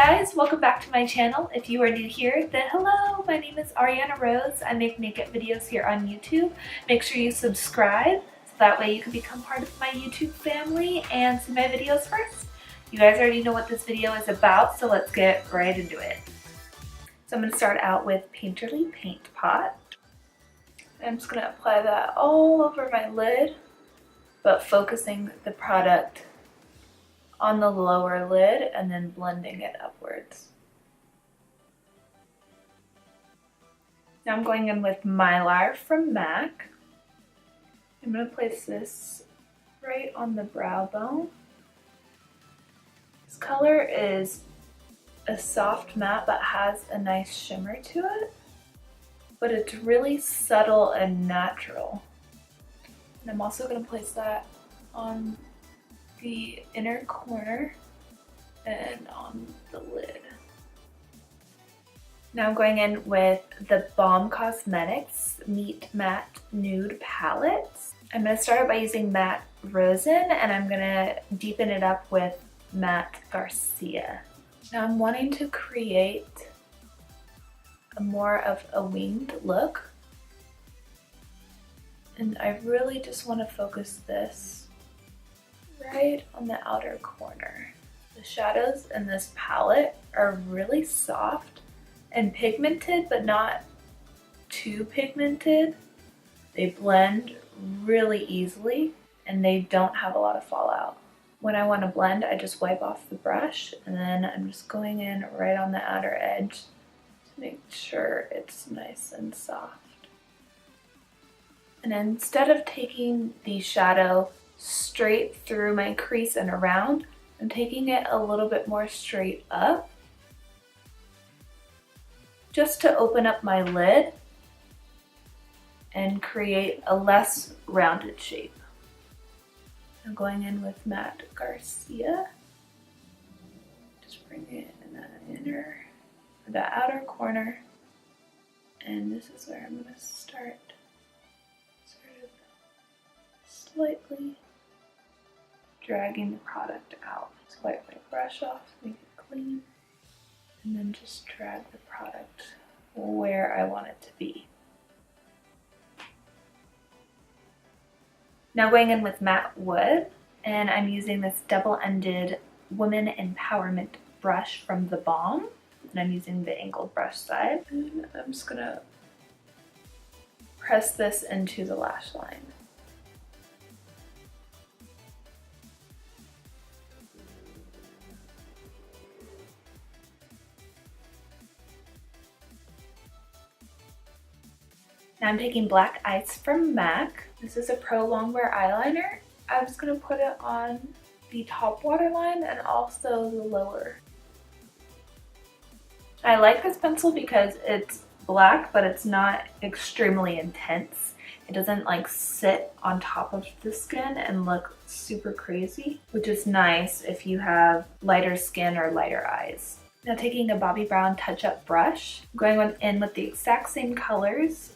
guys, welcome back to my channel. If you are new here, then hello, my name is Ariana Rose. I make makeup videos here on YouTube. Make sure you subscribe so that way you can become part of my YouTube family and see my videos first. You guys already know what this video is about, so let's get right into it. So I'm going to start out with Painterly Paintpot. I'm just going to apply that all over my lid, but focusing the product on the lower lid and then blending it upwards. Now I'm going in with Mylar from MAC. I'm going to place this right on the brow bone. This color is a soft matte but has a nice shimmer to it, but it's really subtle and natural. And I'm also going to place that on the inner corner and on the lid. Now I'm going in with the Balm Cosmetics Meet Matte Nude Palette. I'm going to start by using Matte Rosin, and I'm going to deepen it up with Matte Garcia. Now I'm wanting to create more of a winged look, and I really just want to focus this right on the outer corner. The shadows in this palette are really soft and pigmented, but not too pigmented. They blend really easily and they don't have a lot of fallout. When I want to blend, I just wipe off the brush and then I'm just going in right on the outer edge to make sure it's nice and soft. And instead of taking the shadow straight through my crease and around, I'm taking it a little bit more straight up just to open up my lid and create a less rounded shape. I'm going in with Matte Garcia. Just bring it in the outer corner, and this is where I'm going to start sort of slightly dragging the product out. So wipe my brush off, make it clean, and then just drag the product where I want it to be. Now going in with Matte Wood, and I'm using this double-ended Women Empowerment brush from the Balm, and I'm using the angled brush side. And I'm just gonna press this into the lash line. Now I'm taking Black Ice from MAC. This is a Pro Longwear eyeliner. I'm just going to put it on the top waterline and also the lower. I like this pencil because it's black, but it's not extremely intense. It doesn't like sit on top of the skin and look super crazy, which is nice if you have lighter skin or lighter eyes. Now taking a Bobbi Brown touch-up brush, I'm going in with the exact same colors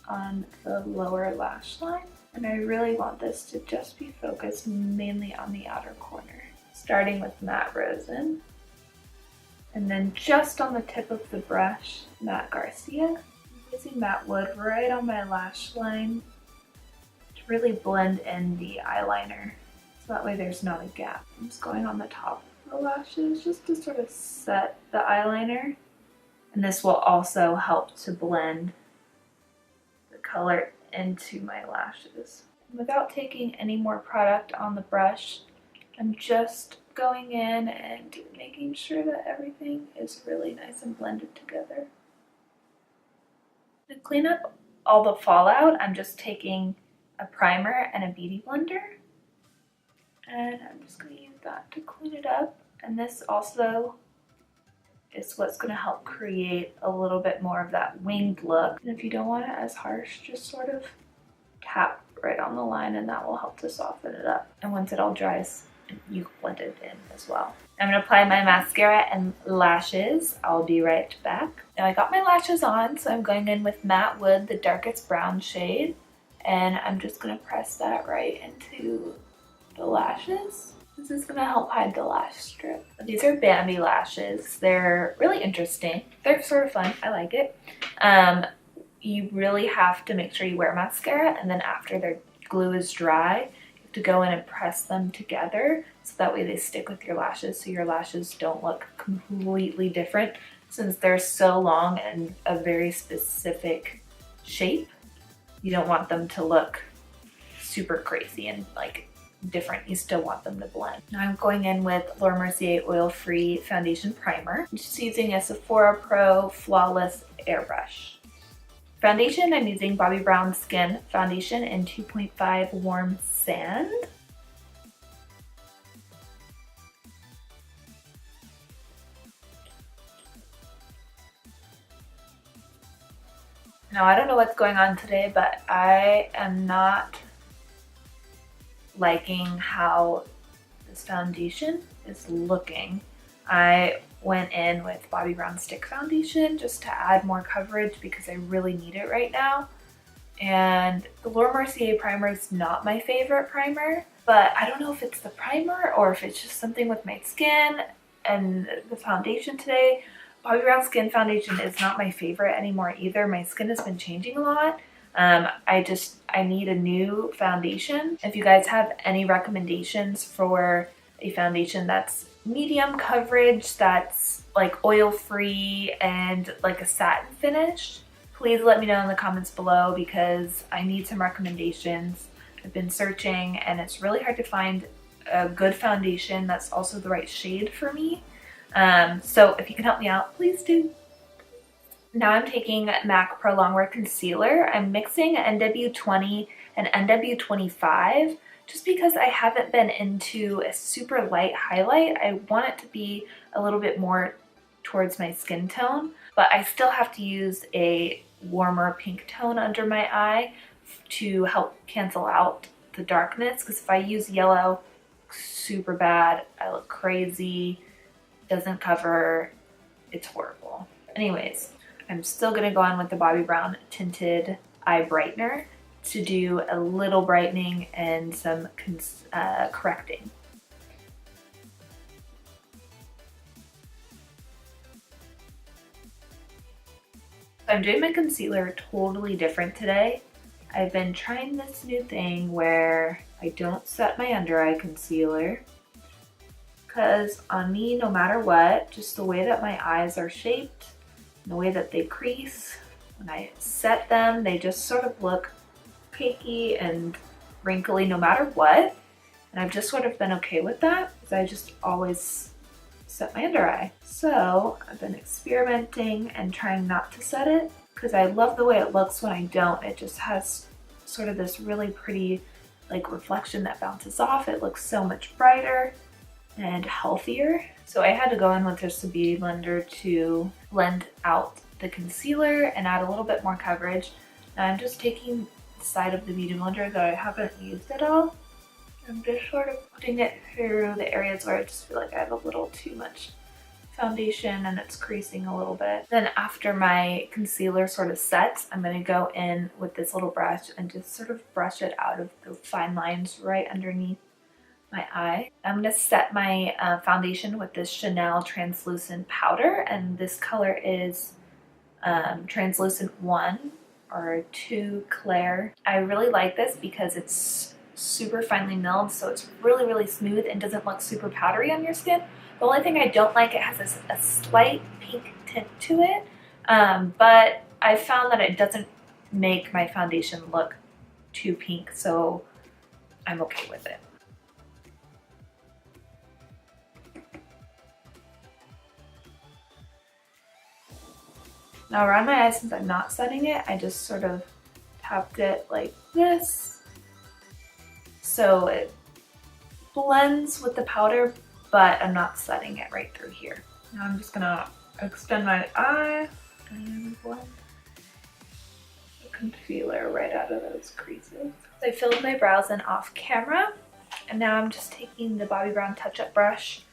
on the lower lash line, and I really want this to just be focused mainly on the outer corner. Starting with Matte Rosin, and then just on the tip of the brush, Matte Garcia. I'm using Matte Wood right on my lash line to really blend in the eyeliner, so that way there's not a gap. I'm just going on the top of the lashes just to sort of set the eyeliner, and this will also help to blend color into my lashes. Without taking any more product on the brush, I'm just going in and making sure that everything is really nice and blended together. To clean up all the fallout, I'm just taking a primer and a beauty blender, and I'm just going to use that to clean it up. And this also is what's going to help create a little bit more of that winged look. And if you don't want it as harsh, just sort of tap right on the line and that will help to soften it up. And once it all dries, you can blend it in as well. I'm going to apply my mascara and lashes. I'll be right back. Now I got my lashes on, so I'm going in with Matte Wood, the darkest brown shade, and I'm just going to press that right into the lashes. This is gonna help hide the lash strip. These are Bambi lashes. They're really interesting. They're sort of fun. I like it. You really have to make sure you wear mascara, and then after their glue is dry, you have to go in and press them together so that way they stick with your lashes, so your lashes don't look completely different since they're so long and a very specific shape. You don't want them to look super crazy and like different. You still want them to blend. Now I'm going in with Laura Mercier Oil-Free Foundation Primer. I'm just using a Sephora Pro Flawless Airbrush. Foundation, I'm using Bobbi Brown Skin Foundation in 2.5 Warm Sand. Now I don't know what's going on today, but I am not liking how this foundation is looking. I went in with Bobbi Brown Stick Foundation just to add more coverage because I really need it right now. And the Laura Mercier primer is not my favorite primer, but I don't know if it's the primer or if it's just something with my skin and the foundation today. Bobbi Brown Skin Foundation is not my favorite anymore either. My skin has been changing a lot. I need a new foundation. If you guys have any recommendations for a foundation that's medium coverage, that's like oil-free and like a satin finish, please let me know in the comments below because I need some recommendations. I've been searching and it's really hard to find a good foundation that's also the right shade for me. So if you can help me out, please do. Now I'm taking MAC Pro Longwear Concealer. I'm mixing NW20 and NW25 just because I haven't been into a super light highlight. I want it to be a little bit more towards my skin tone, but I still have to use a warmer pink tone under my eye to help cancel out the darkness, because if I use yellow, super bad, I look crazy, doesn't cover, it's horrible. Anyways, I'm still gonna go on with the Bobbi Brown Tinted Eye Brightener to do a little brightening and some correcting. I'm doing my concealer totally different today. I've been trying this new thing where I don't set my under eye concealer, because on me, no matter what, just the way that my eyes are shaped, the way that they crease, when I set them, they just sort of look cakey and wrinkly no matter what. And I've just sort of been okay with that because I just always set my under eye. So I've been experimenting and trying not to set it because I love the way it looks when I don't. It just has sort of this really pretty like reflection that bounces off. It looks so much brighter and healthier. So I had to go in with just a beauty blender to blend out the concealer and add a little bit more coverage. Now I'm just taking the side of the beauty blender that I haven't used at all. I'm just sort of putting it through the areas where I just feel like I have a little too much foundation and it's creasing a little bit. Then after my concealer sort of sets, I'm going to go in with this little brush and just sort of brush it out of the fine lines right underneath my eye. I'm going to set my foundation with this Chanel translucent powder, and this color is translucent 1 or 2 Clair. I really like this because it's super finely milled, so it's really, really smooth and doesn't look super powdery on your skin. The only thing I don't like, it has a slight pink tint to it, but I found that it doesn't make my foundation look too pink, so I'm okay with it. Now around my eyes, since I'm not setting it, I just sort of tapped it like this, so it blends with the powder, but I'm not setting it right through here. Now I'm just gonna extend my eye and blend the concealer right out of those creases. I filled my brows in off camera, and now I'm just taking the Bobbi Brown touch-up brush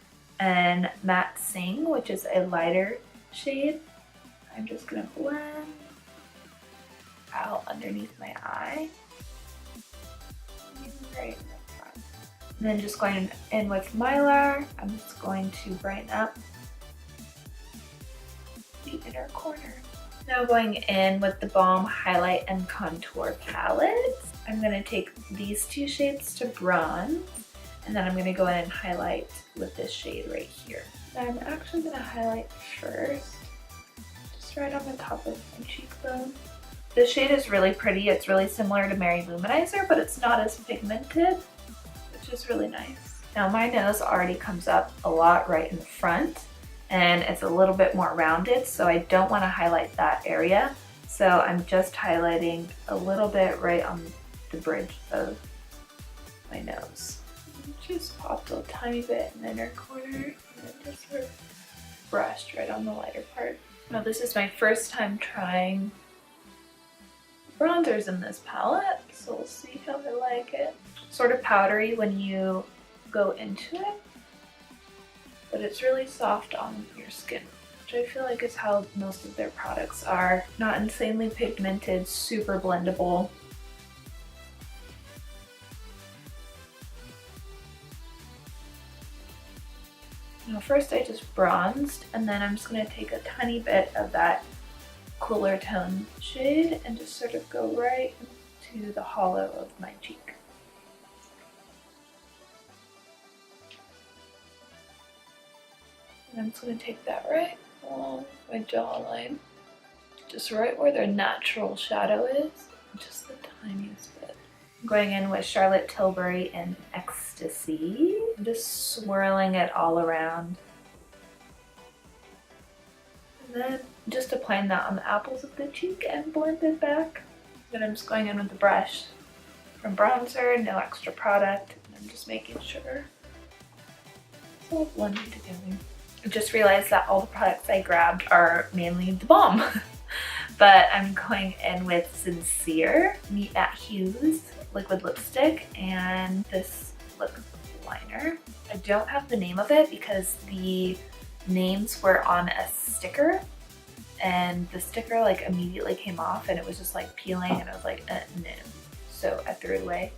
and Matte Sing, which is a lighter shade. I'm just gonna blend out underneath my eye, right in the front. And then just going in with Mylar, I'm just going to brighten up the inner corner. Now going in with the Balm Highlight and Contour palette, I'm going to take these two shades to bronze, and then I'm going to go in and highlight with this shade right here. I'm actually going to highlight first, just right on the top of my cheekbone. This shade is really pretty. It's really similar to Mary Luminizer, but it's not as pigmented, which is really nice. Now my nose already comes up a lot right in the front, and it's a little bit more rounded, so I don't want to highlight that area. So I'm just highlighting a little bit right on the bridge of my nose. Just popped a tiny bit in the inner corner, and then just sort of brushed right on the lighter part. Now this is my first time trying bronzers in this palette, so we'll see how I like it. Sort of powdery when you go into it, but it's really soft on your skin, which I feel like is how most of their products are. Not insanely pigmented, super blendable. Now first I just bronzed, and then I'm just going to take a tiny bit of that cooler tone shade and just sort of go right into the hollow of my cheek. And I'm just going to take that right along my jawline, just right where their natural shadow is, just the tiniest bit. I'm going in with Charlotte Tilbury in Ecstasy. I'm just swirling it all around. And then just applying that on the apples of the cheek and blend it back. Then I'm just going in with the brush from bronzer, no extra product, and I'm just making sure it's all blended together. I just realized that all the products I grabbed are mainly the Balm. But I'm going in with Sincere Meet at Hughes liquid lipstick and this lip liner. I don't have the name of it because the names were on a sticker, and the sticker like immediately came off and it was just like peeling, and I was like, no. So I threw it away.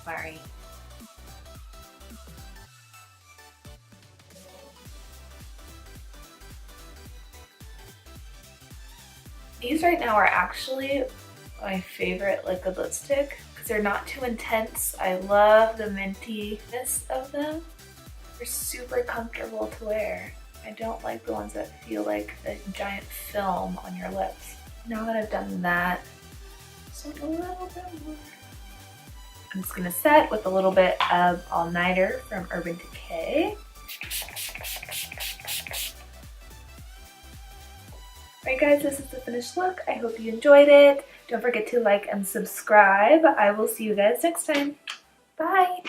Sorry. These right now are actually my favorite liquid lipstick because they're not too intense. I love the mintiness of them. They're super comfortable to wear. I don't like the ones that feel like a giant film on your lips. Now that I've done that, just a little bit more. I'm just gonna set with a little bit of All Nighter from Urban Decay. Alright guys, this is the finished look. I hope you enjoyed it. Don't forget to like and subscribe. I will see you guys next time. Bye!